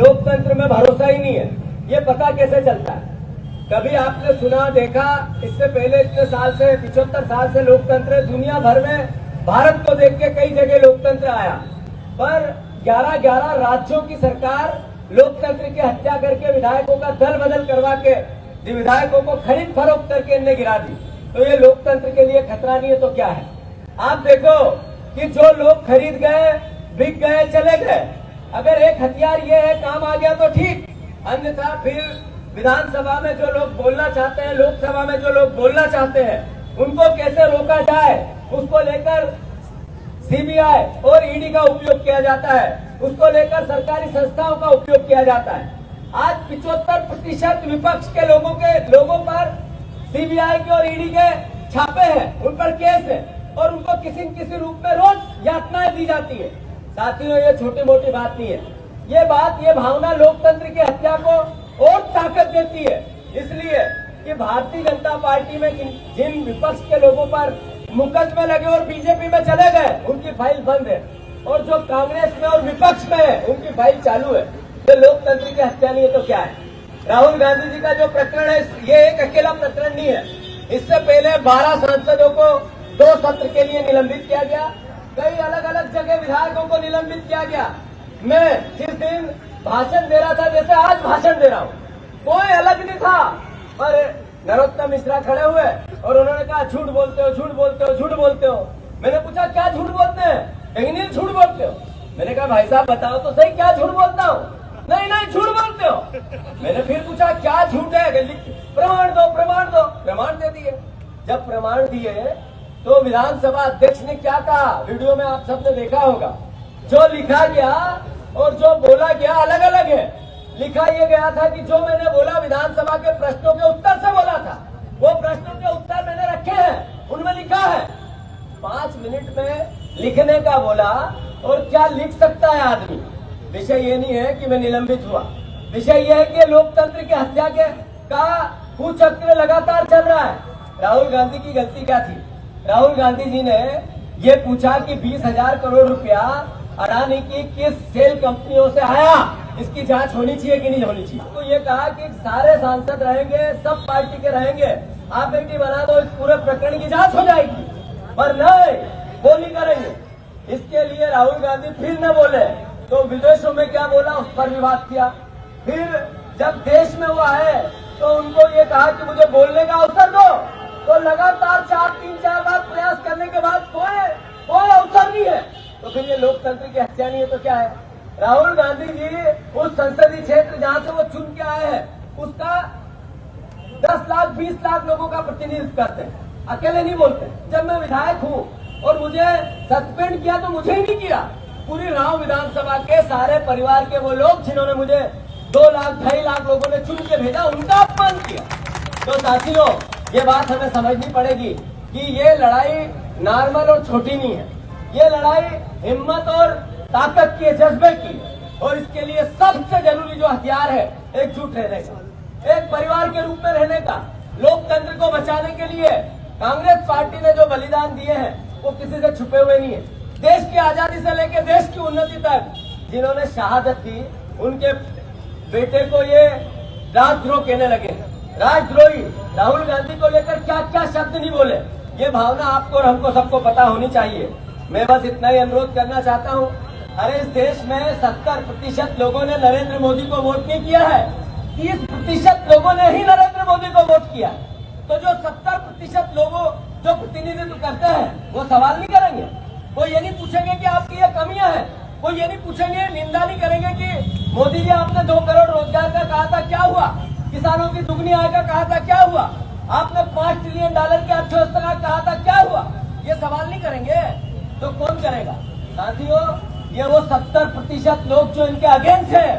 लोकतंत्र में भरोसा ही नहीं है। ये पता कैसे चलता है? कभी आपने सुना देखा? इससे पहले इतने साल से 75 साल से लोकतंत्र है। दुनिया भर में भारत को देख के कई जगह लोकतंत्र आया, पर 11 राज्यों की सरकार लोकतंत्र की हत्या करके विधायकों का दल बदल करवा के विधायकों को खरीद फरोख्त करके इनने गिरा दी। तो ये लोकतंत्र के लिए खतरा नहीं है तो क्या है? आप देखो कि जो लोग खरीद गए, बिक गए, चले गए, अगर एक हथियार ये है काम आ गया तो ठीक, अन्यथा फिर विधानसभा में जो लोग बोलना चाहते हैं, लोकसभा में जो लोग बोलना चाहते हैं, उनको कैसे रोका जाए, उसको लेकर सीबीआई और ईडी का उपयोग किया जाता है, उसको लेकर सरकारी संस्थाओं का उपयोग किया जाता है। आज 75% विपक्ष के लोगों पर सीबीआई के और ईडी के छापे हैं, उन पर केस है और उनको किसी न किसी रूप में रोज यातनाएं दी जाती है। साथियों, ये छोटी मोटी बात नहीं है। ये भावना लोकतंत्र की हत्या को और ताकत देती है, इसलिए कि भारतीय जनता पार्टी में जिन विपक्ष के लोगों पर मुकदमे लगे और बीजेपी में चले गए, उनकी फाइल बंद है, और जो कांग्रेस में और विपक्ष में है उनकी फाइल चालू है। ये लोकतंत्र की हत्या नहीं है तो क्या है? राहुल गांधी जी का जो प्रकरण है, ये एक अकेला प्रकरण नहीं है। इससे पहले 12 सांसदों को 2 सत्र के लिए निलंबित किया गया, कई अलग अलग जगह विधायकों को निलंबित किया गया। मैं जिस दिन भाषण दे रहा था, जैसे आज भाषण दे रहा हूँ, कोई अलग नहीं था, पर नरोत्तम मिश्रा खड़े हुए और उन्होंने कहा झूठ बोलते हो, झूठ बोलते हो, झूठ बोलते हो। मैंने पूछा क्या झूठ बोलते हैं? कहीं नहीं झूठ बोलते हो। मैंने कहा भाई साहब बताओ तो सही क्या झूठ बोलता हूँ? नहीं झूठ बोलते हो। मैंने फिर पूछा क्या झूठ है? प्रमाण दो, प्रमाण दो। प्रमाण दे दिए। जब प्रमाण दिए तो विधानसभा अध्यक्ष ने क्या कहा, वीडियो में आप सबने देखा होगा। जो लिखा गया और जो बोला गया अलग अलग है। लिखा यह गया था कि जो मैंने बोला विधानसभा के प्रश्नों के उत्तर से बोला था, वो प्रश्नों के उत्तर मैंने रखे हैं, उनमें लिखा है। 5 मिनट में लिखने का बोला, और क्या लिख सकता है आदमी? विषय ये नहीं है कि मैं निलंबित हुआ, विषय यह है कि लोकतंत्र की हत्या का कुचक्र लगातार चल रहा है। राहुल गांधी की गलती क्या थी? राहुल गांधी जी ने ये पूछा कि 20,000 करोड़ रुपया अडानी की किस सेल कंपनियों से आया, इसकी जांच होनी चाहिए कि नहीं होनी चाहिए। तो ये कहा कि सारे सांसद रहेंगे, सब पार्टी के रहेंगे, आप बेटी बना दो, इस पूरे प्रकरण की जांच हो जाएगी। पर नहीं, वो नहीं करेंगे। इसके लिए राहुल गांधी फिर न बोले तो विदेशों में क्या बोला, उस पर विवाद किया। फिर जब देश में वो आए तो उनको ये कहा कि मुझे बोलने का अवसर दो, तो लगातार 3-4 बार प्रयास करने के बाद कोई अवसर नहीं है। तो फिर ये लोकतंत्र की हत्या नहीं है तो क्या है? राहुल गांधी जी उस संसदीय क्षेत्र जहां से वो चुन के आए हैं, उसका 10 लाख 20 लाख लोगों का प्रतिनिधित्व करते हैं, अकेले नहीं बोलते। जब मैं विधायक हूँ और मुझे सस्पेंड किया तो मुझे ही नहीं किया, पूरी राव विधानसभा के सारे परिवार के वो लोग जिन्होंने मुझे 2 लाख 2.5 लाख लोगों ने चुन के भेजा, उनका अपमान किया। तो साथियों, ये बात हमें समझनी पड़ेगी कि ये लड़ाई नॉर्मल और छोटी नहीं है। ये लड़ाई हिम्मत और ताकत की, जज्बे की, और इसके लिए सबसे जरूरी जो हथियार है, एकजुट रहने का, एक परिवार के रूप में रहने का। लोकतंत्र को बचाने के लिए कांग्रेस पार्टी ने जो बलिदान दिए हैं वो किसी से छुपे हुए नहीं है। देश की आजादी से लेकर देश की उन्नति तक जिन्होंने शहादत दी, उनके बेटे को ये राजद्रोह कहने लगे, राजद्रोही। राहुल गांधी को लेकर क्या क्या शब्द नहीं बोले, ये भावना आपको और हमको सबको पता होनी चाहिए। मैं बस इतना ही अनुरोध करना चाहता हूँ, अरे इस देश में 70% लोगों ने नरेंद्र मोदी को वोट नहीं किया है, 30% लोगों ने ही नरेंद्र मोदी को वोट किया। तो जो 70% लोगों जो प्रतिनिधित्व करते हैं वो सवाल नहीं करेंगे, वो ये नहीं पूछेंगे कि आपकी ये कमियां हैं, वो ये नहीं पूछेंगे, निंदा नहीं करेंगे कि मोदी जी आपने 2 करोड़ रोजगार का कहा था क्या हुआ, किसानों की दुगनी आय का कहा था क्या हुआ, आपने $5 ट्रिलियन की अर्थव्यवस्था का कहा था क्या हुआ। ये सवाल नहीं करेंगे तो कौन करेगा? साथियों, ये वो 70% लोग जो इनके अगेंस्ट है,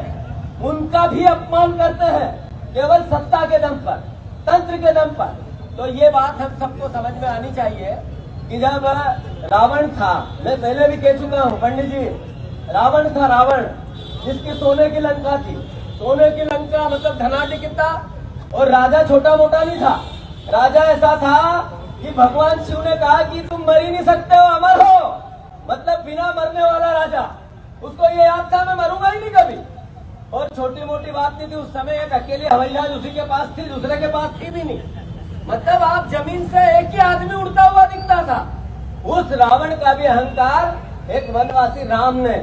उनका भी अपमान करते हैं केवल सत्ता के दम पर, तंत्र के दम पर। तो ये बात हम सबको समझ में आनी चाहिए कि जब रावण था, मैं पहले भी कह चुका हूँ पंडित जी, रावण था, रावण जिसकी सोने की लंका थी। सोने की लंका मतलब धनाढ्य कितना, और राजा छोटा मोटा नहीं था। राजा ऐसा था कि भगवान शिव ने कहा कि तुम मर ही नहीं सकते हो, अमर हो, मतलब बिना मरने वाला राजा। उसको ये याद था मैं मरूंगा ही नहीं कभी, और छोटी मोटी बात नहीं थी उस समय। एक अकेले हवाई जहाज उसी के पास थी, दूसरे के पास थी भी नहीं। मतलब आप जमीन से एक ही आदमी उड़ता हुआ दिखता था। उस रावण का भी अहंकार एक वनवासी राम ने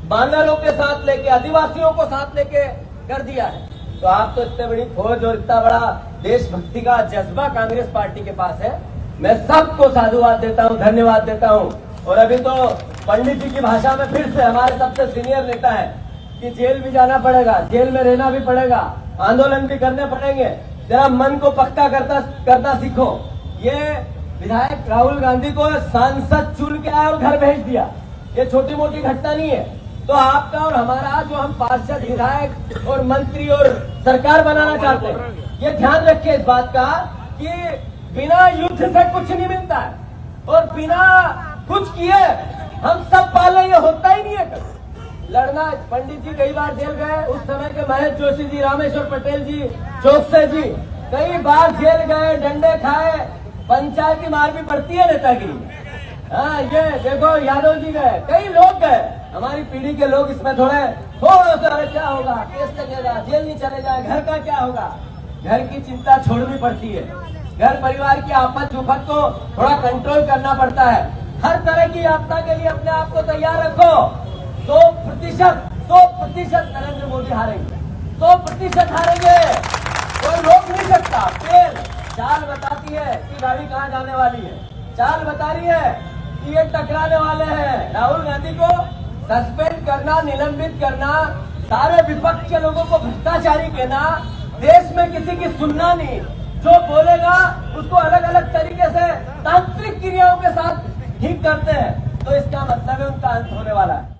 बानरों के साथ लेके, आदिवासियों को साथ लेके कर दिया है। तो आप तो इतने बड़ी फौज और इतना बड़ा देशभक्ति का जज्बा कांग्रेस पार्टी के पास है। मैं सबको साधुवाद देता हूँ, धन्यवाद देता हूँ। और अभी तो पंडित जी की भाषा में फिर से हमारे सबसे सीनियर नेता है कि जेल भी जाना पड़ेगा, जेल में रहना भी पड़ेगा, आंदोलन भी करने पड़ेंगे। जरा मन को पक्का करना सीखो। ये विधायक राहुल गांधी को सांसद चुन के आया और घर भेज दिया, ये छोटी मोटी घटना नहीं है। तो आपका और हमारा जो हम पार्षद, विधायक और मंत्री और सरकार बनाना चाहते हैं, ये ध्यान रखिए इस बात का कि बिना युद्ध से कुछ नहीं मिलता है और बिना कुछ किए हम सब पाले ये होता ही नहीं है। लड़ना, पंडित जी कई बार जेल गए, उस समय के महेश जोशी जी, रामेश्वर पटेल जी, चौकसे जी कई बार जेल गए, डंडे खाए, पंचायती मार भी पड़ती है नेतागिरी में। हाँ, ये देखो यादव जी गए, कई लोग गए। हमारी पीढ़ी के लोग इसमें थोड़े से अरे क्या होगा, केस लगेगा, जेल नहीं चले जाए, घर का क्या होगा, घर की चिंता छोड़नी पड़ती है। घर परिवार की आफत विपत को थोड़ा कंट्रोल करना पड़ता है। हर तरह की यात्रा के लिए अपने आप को तैयार रखो। 100% नरेंद्र मोदी हारेंगे, 100% हारेंगे। कोई रोक नहीं सकता। तेल चाल बताती है कि गाड़ी कहाँ जाने वाली है, चाल बता रही है कि ये टकराने वाले हैं। राहुल गांधी को सस्पेंड करना, निलंबित करना, सारे विपक्ष के लोगों को भ्रष्टाचारी कहना, देश में किसी की सुनना नहीं, जो बोलेगा उसको अलग अलग तरीके से तांत्रिक क्रियाओं के साथ ठीक करते हैं। तो इसका मतलब है उनका अंत होने वाला है।